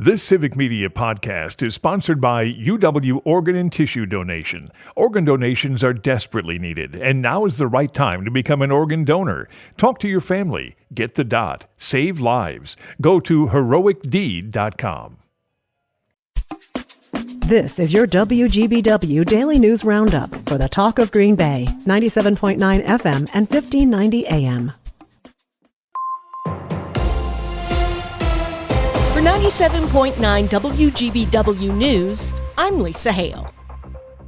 This Civic Media podcast is sponsored by UW Organ and Tissue Donation. Organ donations are desperately needed, and now is the right time to become an organ donor. Talk to your family. Get the dot. Save lives. Go to heroicdeed.com. This is your WGBW Daily News Roundup for the Talk of Green Bay, 97.9 FM and 1590 AM. For 97.9 WGBW News, I'm Lisa Hale.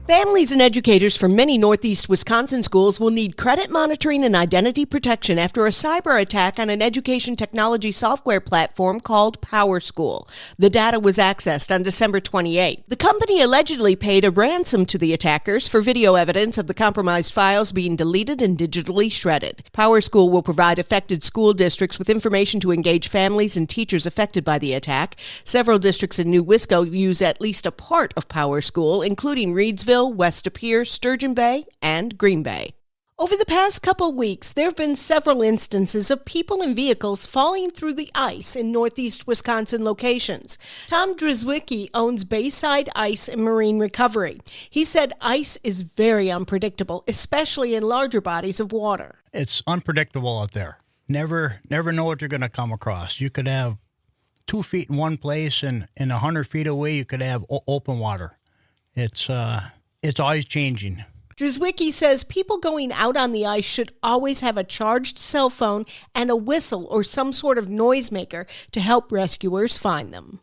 Families and educators from many Northeast Wisconsin schools will need credit monitoring and identity protection after a cyber attack on an education technology software platform called PowerSchool. The data was accessed on December 28th. The company allegedly paid a ransom to the attackers for video evidence of the compromised files being deleted and digitally shredded. PowerSchool will provide affected school districts with information to engage families and teachers affected by the attack. Several districts in New Wisco use at least a part of PowerSchool, including Reedsville, West Appear, Sturgeon Bay, and Green Bay. Over the past couple weeks, there have been several instances of people and vehicles falling through the ice in Northeast Wisconsin locations. Tom Drzwicki owns Bayside Ice and Marine Recovery. He said ice is very unpredictable, especially in larger bodies of water. It's unpredictable out there. Never know what you're going to come across. You could have 2 feet in one place, and 100 feet away you could have open water. It's always changing. Drzwicki says people going out on the ice should always have a charged cell phone and a whistle or some sort of noisemaker to help rescuers find them.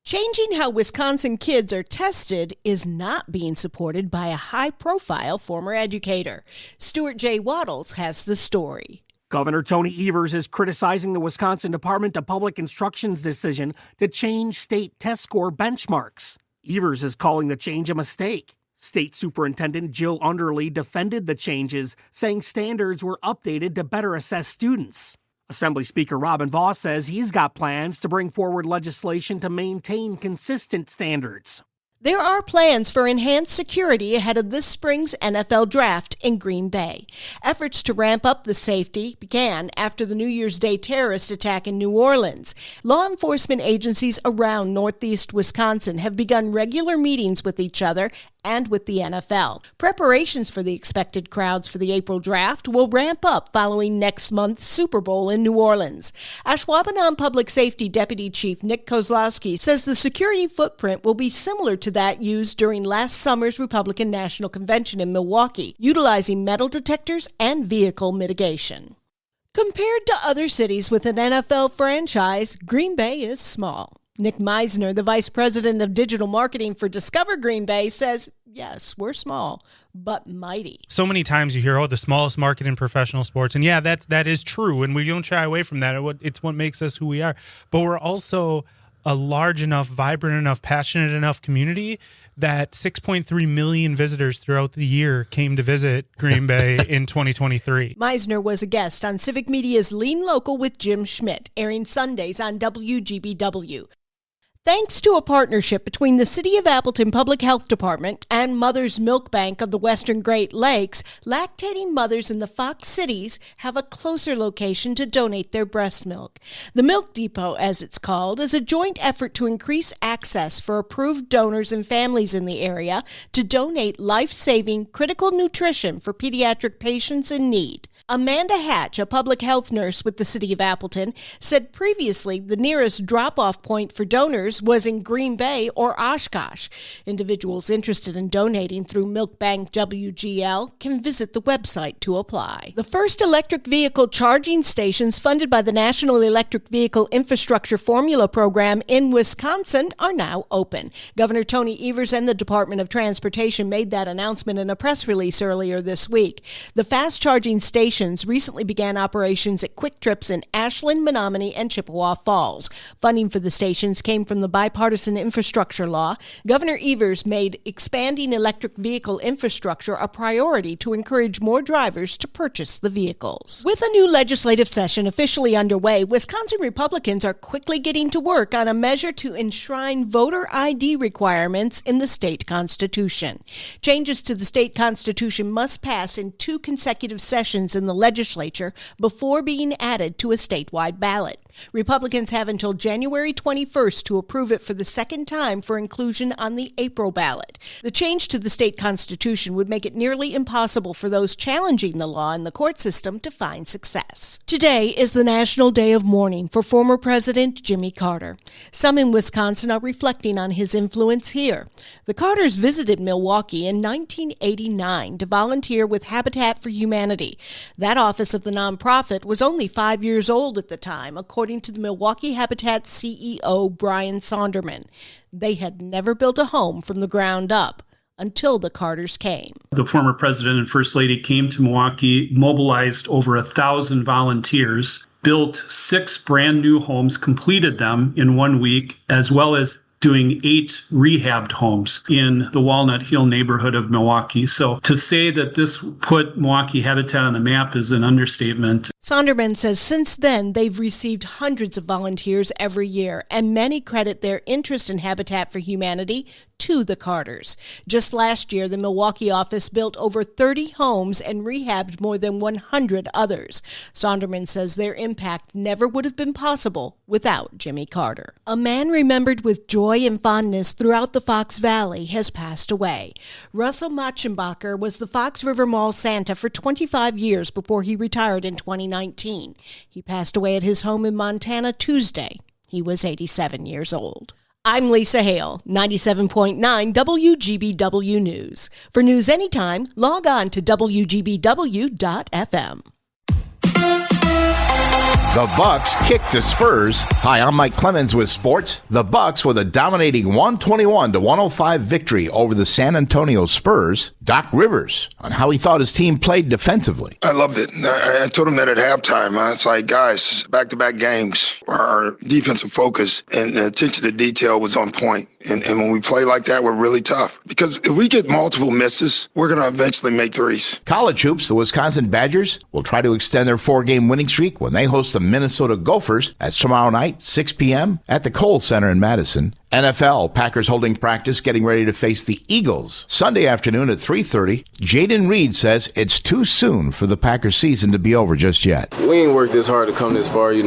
Changing how Wisconsin kids are tested is not being supported by a high-profile former educator. Stuart J. Waddles has the story. Governor Tony Evers is criticizing the Wisconsin Department of Public Instruction's decision to change state test score benchmarks. Evers is calling the change a mistake. State Superintendent Jill Underly defended the changes, saying standards were updated to better assess students. Assembly Speaker Robin Vos says he's got plans to bring forward legislation to maintain consistent standards. There are plans for enhanced security ahead of this spring's NFL draft in Green Bay. Efforts to ramp up the safety began after the New Year's Day terrorist attack in New Orleans. Law enforcement agencies around Northeast Wisconsin have begun regular meetings with each other and with the NFL. Preparations for the expected crowds for the April draft will ramp up following next month's Super Bowl in New Orleans. Ashwaubenon Public Safety Deputy Chief Nick Kozlowski says the security footprint will be similar to that used during last summer's Republican National Convention in Milwaukee, utilizing metal detectors and vehicle mitigation. Compared to other cities with an NFL franchise, Green Bay is small. Nick Meisner, the Vice President of Digital Marketing for Discover Green Bay, says, yes, we're small, but mighty. So many times you hear, the smallest market in professional sports. And yeah, that is true, and we don't shy away from that. It's what makes us who we are. But we're also a large enough, vibrant enough, passionate enough community that 6.3 million visitors throughout the year came to visit Green Bay in 2023. Meisner was a guest on Civic Media's Lean Local with Jim Schmidt, airing Sundays on WGBW. Thanks to a partnership between the City of Appleton Public Health Department and Mother's Milk Bank of the Western Great Lakes, lactating mothers in the Fox Cities have a closer location to donate their breast milk. The Milk Depot, as it's called, is a joint effort to increase access for approved donors and families in the area to donate life-saving critical nutrition for pediatric patients in need. Amanda Hatch, a public health nurse with the City of Appleton, said previously the nearest drop-off point for donors was in Green Bay or Oshkosh. Individuals interested in donating through Milk Bank WGL can visit the website to apply. The first electric vehicle charging stations funded by the National Electric Vehicle Infrastructure Formula Program in Wisconsin are now open. Governor Tony Evers and the Department of Transportation made that announcement in a press release earlier this week. The fast charging stations recently began operations at Quick Trips in Ashland, Menominee, and Chippewa Falls. Funding for the stations came from the bipartisan infrastructure law. Governor Evers made expanding electric vehicle infrastructure a priority to encourage more drivers to purchase the vehicles. With a new legislative session officially underway, Wisconsin Republicans are quickly getting to work on a measure to enshrine voter ID requirements in the state constitution. Changes to the state constitution must pass in 2 consecutive sessions in the legislature before being added to a statewide ballot. Republicans have until January 21st to approve it for the second time for inclusion on the April ballot. The change to the state constitution would make it nearly impossible for those challenging the law in the court system to find success. Today is the National Day of Mourning for former President Jimmy Carter. Some in Wisconsin are reflecting on his influence here. The Carters visited Milwaukee in 1989 to volunteer with Habitat for Humanity. That office of the nonprofit was only 5 years old at the time, according to the Milwaukee Habitat CEO Brian Sonderman. They had never built a home from the ground up until the Carters came. The former president and first lady came to Milwaukee, mobilized over 1,000 volunteers, built 6 brand new homes, completed them in 1 week, as well as doing 8 rehabbed homes in the Walnut Hill neighborhood of Milwaukee. So to say that this put Milwaukee Habitat on the map is an understatement. Sonderman says since then, they've received hundreds of volunteers every year, and many credit their interest in Habitat for Humanity to the Carters. Just last year, the Milwaukee office built over 30 homes and rehabbed more than 100 others. Sonderman says their impact never would have been possible without Jimmy Carter. A man remembered with joy and fondness throughout the Fox Valley has passed away. Russell Machenbacher was the Fox River Mall Santa for 25 years before he retired in 2019. He passed away at his home in Montana Tuesday. He was 87 years old. I'm Lisa Hale, 97.9 WGBW News. For news anytime, log on to WGBW.FM. The Bucks kick the Spurs. Hi, I'm Mike Clemens with sports. The Bucks with a dominating 121-105 victory over the San Antonio Spurs. Doc Rivers on how he thought his team played defensively. I loved it. I told him that at halftime. It's like, guys, back-to-back games, our defensive focus and attention to detail was on point. And when we play like that, we're really tough. Because if we get multiple misses, we're going to eventually make threes. College hoops, the Wisconsin Badgers will try to extend their 4-game winning streak when they host the Minnesota Gophers. That's tomorrow night, 6 p.m. at the Kohl Center in Madison. NFL, Packers holding practice, getting ready to face the Eagles. Sunday afternoon at 3:30, Jaden Reed says it's too soon for the Packers season to be over just yet. We ain't worked this hard to come this far. We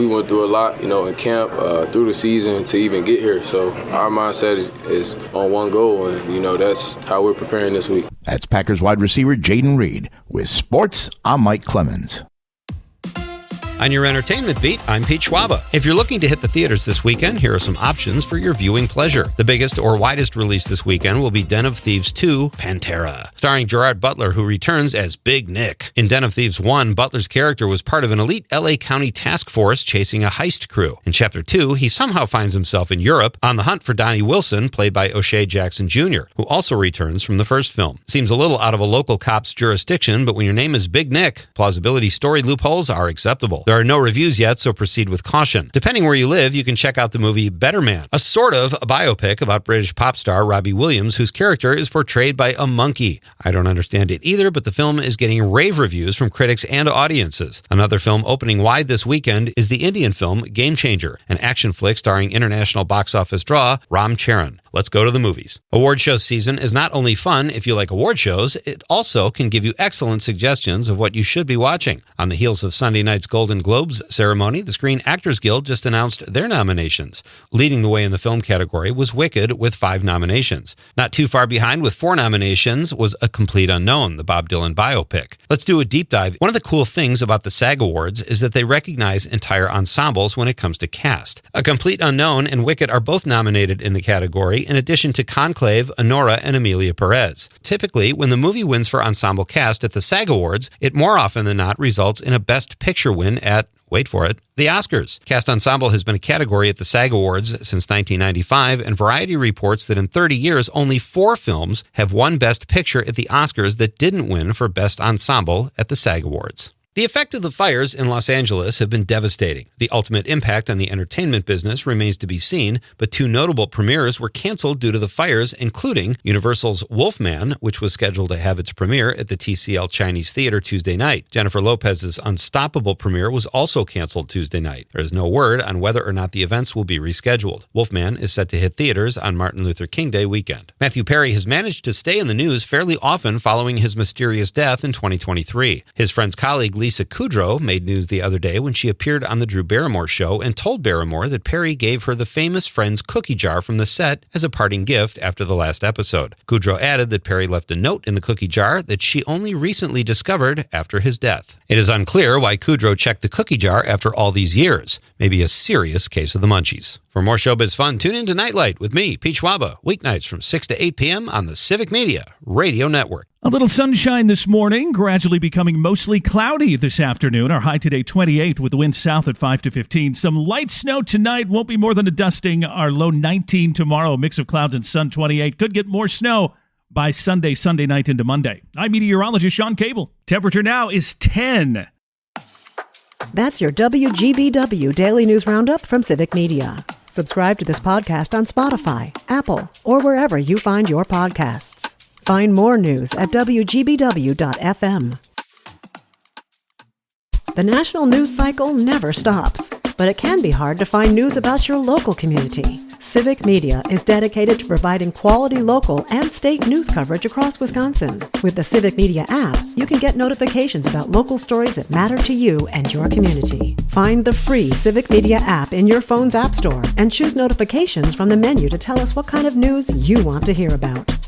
went through a lot, in camp, through the season to even get here. So our mindset is on one goal, and, that's how we're preparing this week. That's Packers wide receiver Jaden Reed. With sports, I'm Mike Clemens. On your entertainment beat, I'm Pete Schwaba. If you're looking to hit the theaters this weekend, here are some options for your viewing pleasure. The biggest or widest release this weekend will be Den of Thieves 2, Pantera, starring Gerard Butler, who returns as Big Nick. In Den of Thieves 1, Butler's character was part of an elite LA County task force chasing a heist crew. In Chapter 2, he somehow finds himself in Europe on the hunt for Donnie Wilson, played by O'Shea Jackson Jr., who also returns from the first film. Seems a little out of a local cop's jurisdiction, but when your name is Big Nick, plausibility story loopholes are acceptable. There are no reviews yet, so proceed with caution. Depending where you live, you can check out the movie Better Man, a sort of biopic about British pop star Robbie Williams, whose character is portrayed by a monkey. I don't understand it either, but the film is getting rave reviews from critics and audiences. Another film opening wide this weekend is the Indian film Game Changer, an action flick starring international box office draw Ram Charan. Let's go to the movies. Award show season is not only fun if you like award shows, it also can give you excellent suggestions of what you should be watching. On the heels of Sunday night's Golden Globes ceremony, the Screen Actors Guild just announced their nominations. Leading the way in the film category was Wicked with 5 nominations. Not too far behind with 4 nominations was A Complete Unknown, the Bob Dylan biopic. Let's do a deep dive. One of the cool things about the SAG Awards is that they recognize entire ensembles when it comes to cast. A Complete Unknown and Wicked are both nominated in the category, in addition to Conclave, Honora, and Amelia Perez. Typically, when the movie wins for ensemble cast at the SAG Awards, it more often than not results in a Best Picture win at, wait for it, the Oscars. Cast Ensemble has been a category at the SAG Awards since 1995, and Variety reports that in 30 years, only 4 films have won Best Picture at the Oscars that didn't win for Best Ensemble at the SAG Awards. The effect of the fires in Los Angeles have been devastating. The ultimate impact on the entertainment business remains to be seen, but 2 notable premieres were canceled due to the fires, including Universal's Wolfman, which was scheduled to have its premiere at the TCL Chinese Theater Tuesday night. Jennifer Lopez's Unstoppable premiere was also canceled Tuesday night. There is no word on whether or not the events will be rescheduled. Wolfman is set to hit theaters on Martin Luther King Day weekend. Matthew Perry has managed to stay in the news fairly often following his mysterious death in 2023. His friend's colleague Lisa Kudrow made news the other day when she appeared on The Drew Barrymore Show and told Barrymore that Perry gave her the famous Friends cookie jar from the set as a parting gift after the last episode. Kudrow added that Perry left a note in the cookie jar that she only recently discovered after his death. It is unclear why Kudrow checked the cookie jar after all these years. Maybe a serious case of the munchies. For more showbiz fun, tune in to Nightlight with me, Pete Schwaba, weeknights from 6 to 8 p.m. on the Civic Media Radio Network. A little sunshine this morning, gradually becoming mostly cloudy this afternoon. Our high today 28 with the wind south at 5 to 15. Some light snow tonight, won't be more than a dusting. Our low 19 tomorrow, mix of clouds and sun 28. Could get more snow by Sunday night into Monday. I'm meteorologist Sean Cable. Temperature now is 10. That's your WGBW Daily News Roundup from Civic Media. Subscribe to this podcast on Spotify, Apple, or wherever you find your podcasts. Find more news at WGBW.FM. The national news cycle never stops, but it can be hard to find news about your local community. Civic Media is dedicated to providing quality local and state news coverage across Wisconsin. With the Civic Media app, you can get notifications about local stories that matter to you and your community. Find the free Civic Media app in your phone's app store and choose notifications from the menu to tell us what kind of news you want to hear about.